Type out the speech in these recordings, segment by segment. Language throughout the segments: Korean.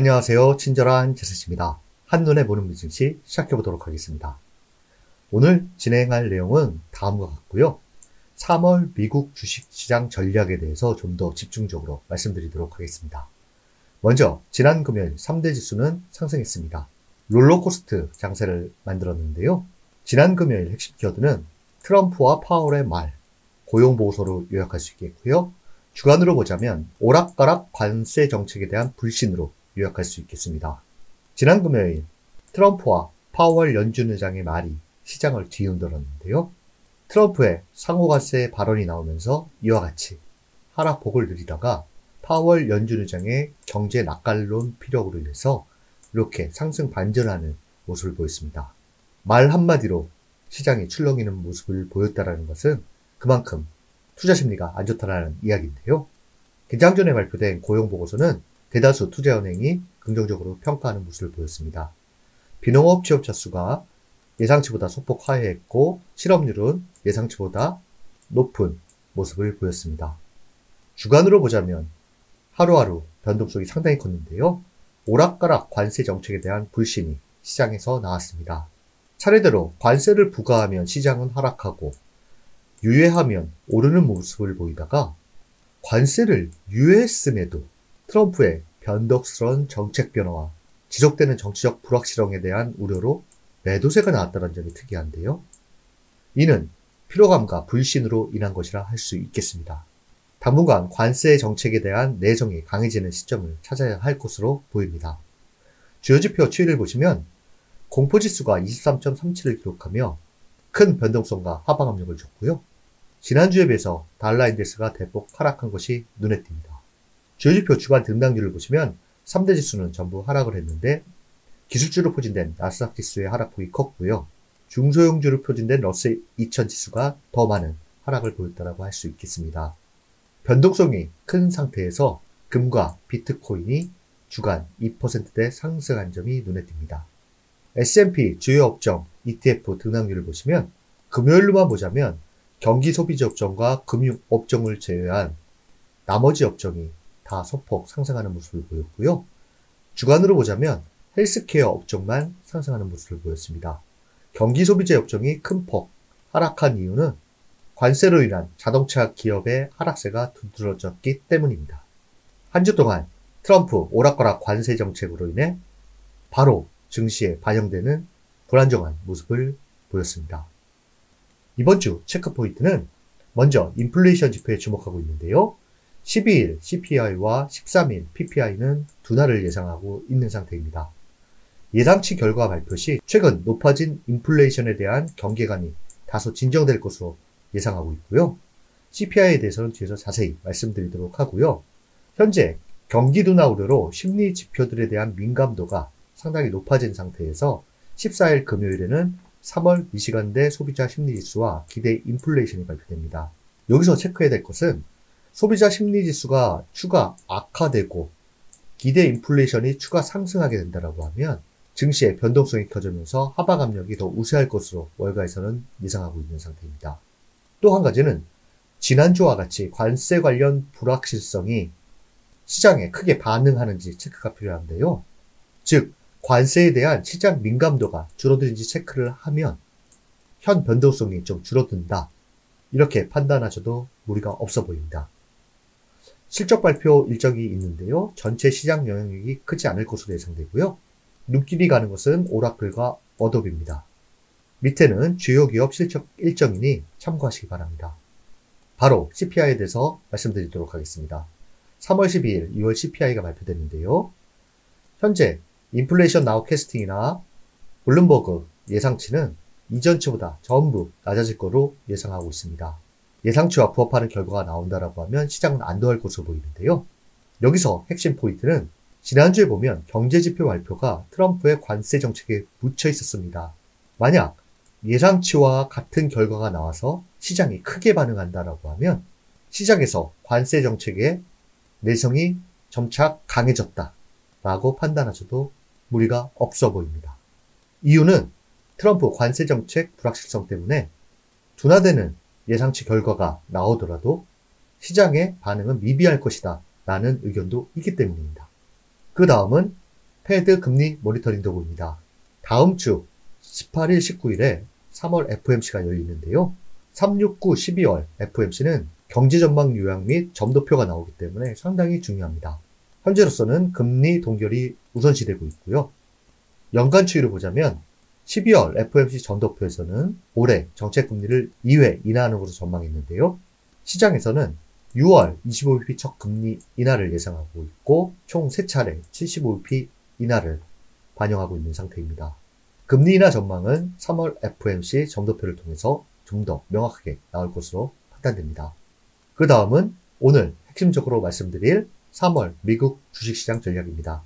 안녕하세요. 친절한 제스입니다. 한눈에 보는 비즈니스 시작해보도록 하겠습니다. 오늘 진행할 내용은 다음과 같고요. 3월 미국 주식시장 전략에 대해서 좀 더 집중적으로 말씀드리도록 하겠습니다. 먼저 지난 금요일 3대 지수는 상승했습니다. 롤러코스트 장세를 만들었는데요. 지난 금요일 핵심 키워드는 트럼프와 파월의 말, 고용보고서로 요약할 수 있겠고요. 주간으로 보자면 오락가락 관세 정책에 대한 불신으로 요약할 수 있겠습니다. 지난 금요일 트럼프와 파월 연준 의장의 말이 시장을 뒤흔들었는데요. 트럼프의 상호관세 발언이 나오면서 이와 같이 하락폭을 누리다가 파월 연준 의장의 경제 낙관론 피력으로 인해서 이렇게 상승 반전하는 모습을 보였습니다. 말 한마디로 시장이 출렁이는 모습을 보였다는 것은 그만큼 투자 심리가 안 좋다는 이야기인데요. 개장 전에 발표된 고용보고서는 대다수 투자은행이 긍정적으로 평가하는 모습을 보였습니다. 비농업 취업자 수가 예상치보다 소폭 하회했고 실업률은 예상치보다 높은 모습을 보였습니다. 주간으로 보자면 하루하루 변동성이 상당히 컸는데요. 오락가락 관세 정책에 대한 불신이 시장에서 나왔습니다. 차례대로 관세를 부과하면 시장은 하락하고 유예하면 오르는 모습을 보이다가 관세를 유예했음에도 트럼프의 변덕스러운 정책 변화와 지속되는 정치적 불확실성에 대한 우려로 매도세가 나왔다는 점이 특이한데요. 이는 피로감과 불신으로 인한 것이라 할 수 있겠습니다. 당분간 관세 정책에 대한 내성이 강해지는 시점을 찾아야 할 것으로 보입니다. 주요 지표 추이를 보시면 공포지수가 23.37을 기록하며 큰 변동성과 하방 압력을 줬고요. 지난주에 비해서 달러 인덱스가 대폭 하락한 것이 눈에 띕니다. 주요 지표 주간 등락률을 보시면 3대 지수는 전부 하락을 했는데 기술주로 포진된 나스닥 지수의 하락폭이 컸고요. 중소형주로 포진된 러셀 2000 지수가 더 많은 하락을 보였다고 할 수 있겠습니다. 변동성이 큰 상태에서 금과 비트코인이 주간 2%대 상승한 점이 눈에 띕니다. S&P 주요 업종 ETF 등락률을 보시면 금요일로만 보자면 경기 소비재 업종과 금융 업종을 제외한 나머지 업종이 다 소폭 상승하는 모습을 보였고요. 주간으로 보자면 헬스케어 업종만 상승하는 모습을 보였습니다. 경기 소비재 업종이 큰 폭 하락한 이유는 관세로 인한 자동차 기업의 하락세가 두드러졌기 때문입니다. 한 주 동안 트럼프 오락가락 관세 정책으로 인해 바로 증시에 반영되는 불안정한 모습을 보였습니다. 이번 주 체크 포인트는 먼저 인플레이션 지표에 주목하고 있는데요. 12일 CPI와 13일 PPI는 둔화를 예상하고 있는 상태입니다. 예상치 결과 발표 시 최근 높아진 인플레이션에 대한 경계감이 다소 진정될 것으로 예상하고 있고요. CPI에 대해서는 뒤에서 자세히 말씀드리도록 하고요. 현재 경기 둔화 우려로 심리 지표들에 대한 민감도가 상당히 높아진 상태에서 14일 금요일에는 3월 미시간대 소비자 심리지수와 기대 인플레이션이 발표됩니다. 여기서 체크해야 될 것은 소비자 심리지수가 추가 악화되고 기대 인플레이션이 추가 상승하게 된다고 하면 증시의 변동성이 커지면서 하방 압력이 더 우세할 것으로 월가에서는 예상하고 있는 상태입니다. 또 한 가지는 지난주와 같이 관세 관련 불확실성이 시장에 크게 반응하는지 체크가 필요한데요. 즉 관세에 대한 시장 민감도가 줄어드는지 체크를 하면 현 변동성이 좀 줄어든다. 이렇게 판단하셔도 무리가 없어 보입니다. 실적 발표 일정이 있는데요. 전체 시장 영향력이 크지 않을 것으로 예상되고요. 눈길이 가는 것은 오라클과 어도비입니다. 밑에는 주요 기업 실적 일정이니 참고하시기 바랍니다. 바로 CPI에 대해서 말씀드리도록 하겠습니다. 3월 12일, 2월 CPI가 발표됐는데요. 현재 인플레이션 나우 캐스팅이나 블룸버그 예상치는 이전치보다 전부 낮아질 거로 예상하고 있습니다. 예상치와 부합하는 결과가 나온다라고 하면 시장은 안도할 것으로 보이는데요. 여기서 핵심 포인트는 지난주에 보면 경제지표 발표가 트럼프의 관세 정책에 묻혀 있었습니다. 만약 예상치와 같은 결과가 나와서 시장이 크게 반응한다라고 하면 시장에서 관세 정책의 내성이 점차 강해졌다라고 판단하셔도 무리가 없어 보입니다. 이유는 트럼프 관세 정책 불확실성 때문에 둔화되는 예상치 결과가 나오더라도 시장의 반응은 미비할 것이다 라는 의견도 있기 때문입니다. 그 다음은 페드 금리 모니터링 도구입니다. 다음 주 18일, 19일에 3월 FOMC가 열리는데요. 369, 12월 FOMC는 경제전망 요약 및 점도표가 나오기 때문에 상당히 중요합니다. 현재로서는 금리 동결이 우선시되고 있고요. 연간 추이를 보자면 12월 FOMC 점도표에서는 올해 정책금리를 2회 인하하는 것으로 전망했는데요. 시장에서는 6월 25bp 첫 금리 인하를 예상하고 있고 총 3차례 75bp 인하를 반영하고 있는 상태입니다. 금리 인하 전망은 3월 FOMC 점도표를 통해서 좀 더 명확하게 나올 것으로 판단됩니다. 그 다음은 오늘 핵심적으로 말씀드릴 3월 미국 주식시장 전략입니다.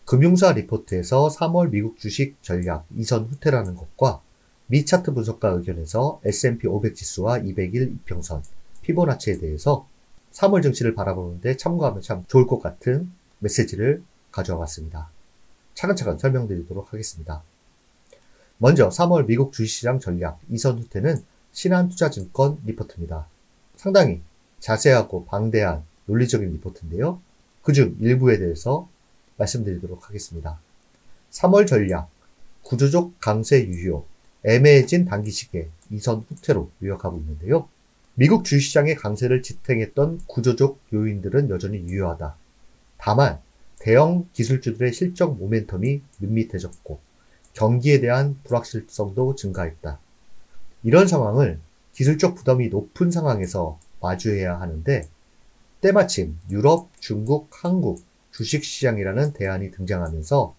금융사 리포트에서 3월 미국 주식 전략 이선 후퇴라는 것과 미 차트 분석가 의견에서 S&P 500 지수와 200일 이평선, 피보나치에 대해서 3월 증시를 바라보는데 참고하면 참 좋을 것 같은 메시지를 가져와 봤습니다. 차근차근 설명드리도록 하겠습니다. 먼저 3월 미국 주식시장 전략 이선 후퇴는 신한투자증권 리포트입니다. 상당히 자세하고 방대한 논리적인 리포트인데요. 그중 일부에 대해서 말씀드리도록 하겠습니다. 3월 전략, 구조적 강세 유효, 애매해진 단기 시기에 이선 후퇴로 요약하고 있는데요. 미국 주식시장의 강세를 지탱했던 구조적 요인들은 여전히 유효하다. 다만 대형 기술주들의 실적 모멘텀이 밋밋해졌고 경기에 대한 불확실성도 증가했다. 이런 상황을 기술적 부담이 높은 상황에서 마주해야 하는데 때마침 유럽, 중국, 한국 주식시장이라는 대안이 등장하면서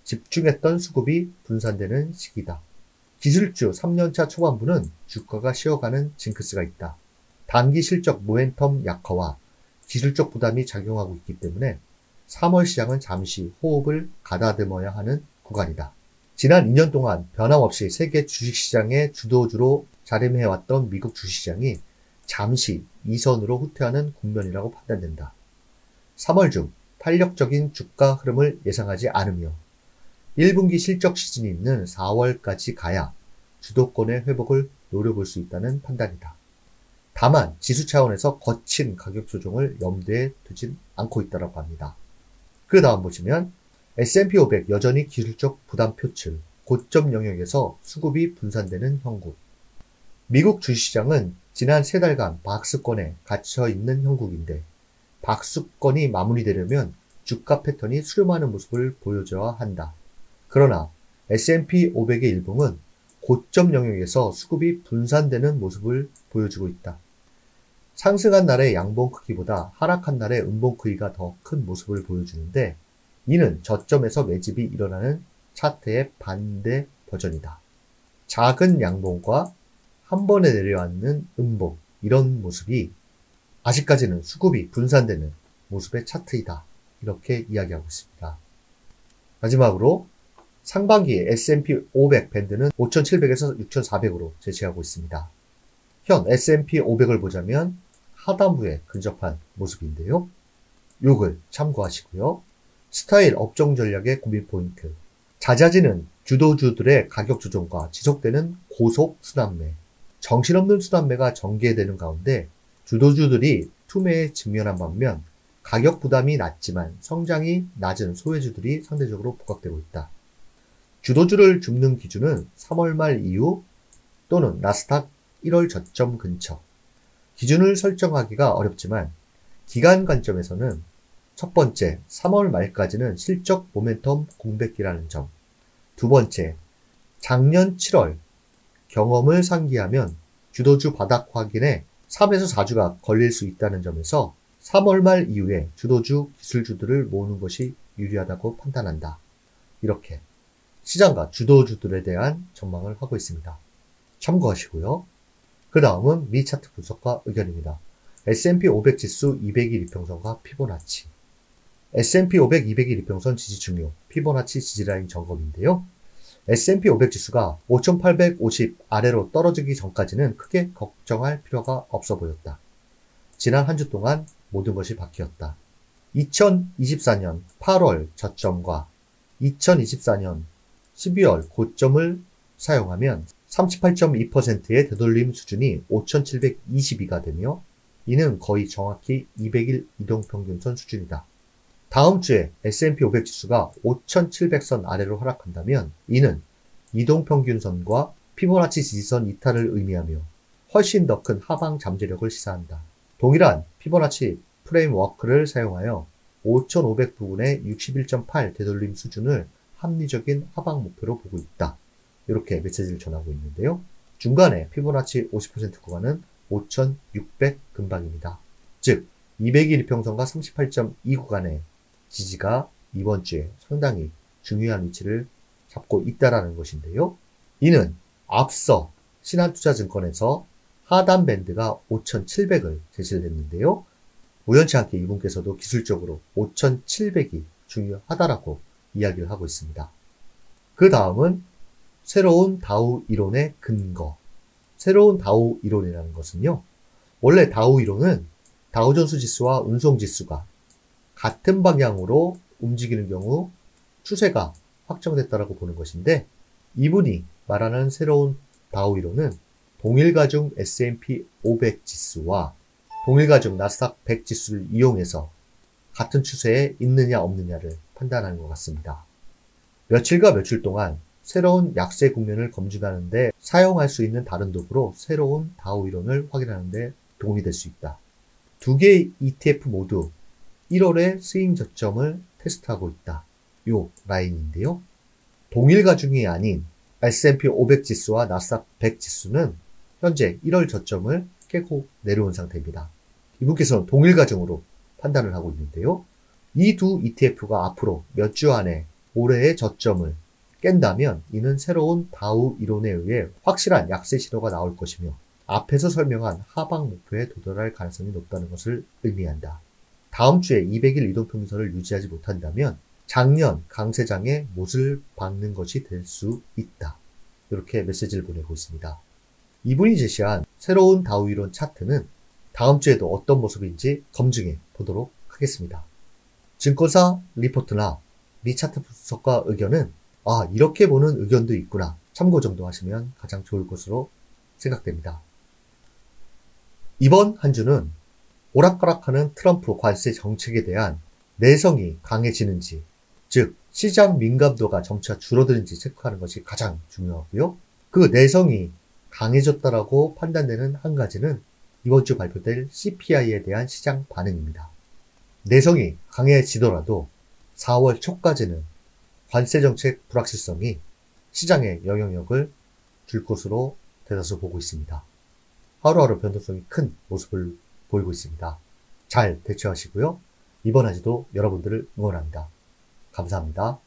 집중했던 수급이 분산되는 시기다. 기술주 3년차 초반부는 주가가 쉬어가는 징크스가 있다. 단기 실적 모멘텀 약화와 기술적 부담이 작용하고 있기 때문에 3월 시장은 잠시 호흡을 가다듬어야 하는 구간이다. 지난 2년 동안 변함없이 세계 주식시장의 주도주로 자리매해왔던 미국 주식시장이 잠시 이선으로 후퇴하는 국면이라고 판단된다. 3월 중 탄력적인 주가 흐름을 예상하지 않으며 1분기 실적 시즌이 있는 4월까지 가야 주도권의 회복을 노려볼 수 있다는 판단이다. 다만 지수 차원에서 거친 가격 조정을 염두에 두진 않고 있다고 합니다. 그 다음 보시면 S&P 500 여전히 기술적 부담 표출, 고점 영역에서 수급이 분산되는 형국. 미국 주식시장은 지난 3달간 박스권에 갇혀있는 형국인데 박스권이 마무리되려면 주가 패턴이 수렴하는 모습을 보여줘야 한다. 그러나 S&P 500의 일봉은 고점 영역에서 수급이 분산되는 모습을 보여주고 있다. 상승한 날의 양봉 크기보다 하락한 날의 음봉 크기가 더 큰 모습을 보여주는데 이는 저점에서 매집이 일어나는 차트의 반대 버전이다. 작은 양봉과 한 번에 내려앉는 음봉, 이런 모습이 아직까지는 수급이 분산되는 모습의 차트이다. 이렇게 이야기하고 있습니다. 마지막으로 상반기에 S&P 500 밴드는 5,700에서 6,400으로 제시하고 있습니다. 현 S&P 500을 보자면 하단부에 근접한 모습인데요. 요걸 참고하시고요. 스타일 업종 전략의 고민 포인트. 잦아지는 주도주들의 가격 조정과 지속되는 고속 순환매, 정신없는 순환매가 전개되는 가운데 주도주들이 투매에 직면한 반면 가격 부담이 낮지만 성장이 낮은 소외주들이 상대적으로 부각되고 있다. 주도주를 줍는 기준은 3월 말 이후 또는 나스닥 1월 저점 근처. 기준을 설정하기가 어렵지만 기간 관점에서는 첫 번째, 3월 말까지는 실적 모멘텀 공백기라는 점. 두 번째, 작년 7월 경험을 상기하면 주도주 바닥 확인에 3에서 4주가 걸릴 수 있다는 점에서 3월 말 이후에 주도주 기술주들을 모으는 것이 유리하다고 판단한다. 이렇게 시장과 주도주들에 대한 전망을 하고 있습니다. 참고하시고요. 그 다음은 미 차트 분석과 의견입니다. S&P 500 지수 200일 이평선과 피보나치. S&P 500 200일 이평선 지지 중요, 피보나치 지지라인 점검인데요. S&P 500 지수가 5,850 아래로 떨어지기 전까지는 크게 걱정할 필요가 없어 보였다. 지난 한 주 동안 모든 것이 바뀌었다. 2024년 8월 저점과 2024년 12월 고점을 사용하면 38.2%의 되돌림 수준이 5,722가 되며 이는 거의 정확히 200일 이동평균선 수준이다. 다음 주에 S&P 500 지수가 5,700선 아래로 하락한다면 이는 이동평균선과 피보나치 지지선 이탈을 의미하며 훨씬 더 큰 하방 잠재력을 시사한다. 동일한 피보나치 프레임워크를 사용하여 5,500 부근의 61.8 되돌림 수준을 합리적인 하방 목표로 보고 있다. 이렇게 메시지를 전하고 있는데요. 중간에 피보나치 50% 구간은 5,600 근방입니다. 즉 200일 이평선과 38.2 구간의 지지가 이번 주에 상당히 중요한 위치를 잡고 있다는 것인데요. 이는 앞서 신한투자증권에서 하단 밴드가 5,700을 제시를 했는데요. 우연치 않게 이분께서도 기술적으로 5,700이 중요하다라고 이야기를 하고 있습니다. 그 다음은 새로운 다우 이론의 근거. 새로운 다우 이론이라는 것은요. 원래 다우 이론은 다우존스 지수와 운송 지수가 같은 방향으로 움직이는 경우 추세가 확정됐다라고 보는 것인데, 이분이 말하는 새로운 다우 이론은 동일가중 S&P 500 지수와 동일가중 나스닥 100 지수를 이용해서 같은 추세에 있느냐 없느냐를 판단하는 것 같습니다. 며칠과 며칠 동안 새로운 약세 국면을 검증하는 데 사용할 수 있는 다른 도구로 새로운 다우 이론을 확인하는 데 도움이 될 수 있다. 두 개의 ETF 모두 1월에 스윙 저점을 테스트하고 있다. 요 라인인데요. 동일가중이 아닌 S&P 500 지수와 나스닥 100 지수는 현재 1월 저점을 깨고 내려온 상태입니다. 이분께서는 동일가중으로 판단을 하고 있는데요. 이 두 ETF가 앞으로 몇 주 안에 올해의 저점을 깬다면 이는 새로운 다우 이론에 의해 확실한 약세 신호가 나올 것이며 앞에서 설명한 하방 목표에 도달할 가능성이 높다는 것을 의미한다. 다음 주에 200일 이동평균선을 유지하지 못한다면 작년 강세장에 못을 박는 것이 될 수 있다. 이렇게 메시지를 보내고 있습니다. 이분이 제시한 새로운 다우 이론 차트는 다음 주에도 어떤 모습인지 검증해 보도록 하겠습니다. 증권사 리포트나 미 차트 분석과 의견은 이렇게 보는 의견도 있구나 참고 정도 하시면 가장 좋을 것으로 생각됩니다. 이번 한 주는 오락가락하는 트럼프 관세 정책에 대한 내성이 강해지는지, 즉 시장 민감도가 점차 줄어드는지 체크하는 것이 가장 중요하고요. 그 내성이 강해졌다라고 판단되는 한 가지는 이번 주 발표될 CPI에 대한 시장 반응입니다. 내성이 강해지더라도 4월 초까지는 관세 정책 불확실성이 시장에 영향력을 줄 것으로 대다수 보고 있습니다. 하루하루 변동성이 큰 모습을 보이고 있습니다. 잘 대처하시고요. 이번 한 주도 여러분들을 응원합니다. 감사합니다.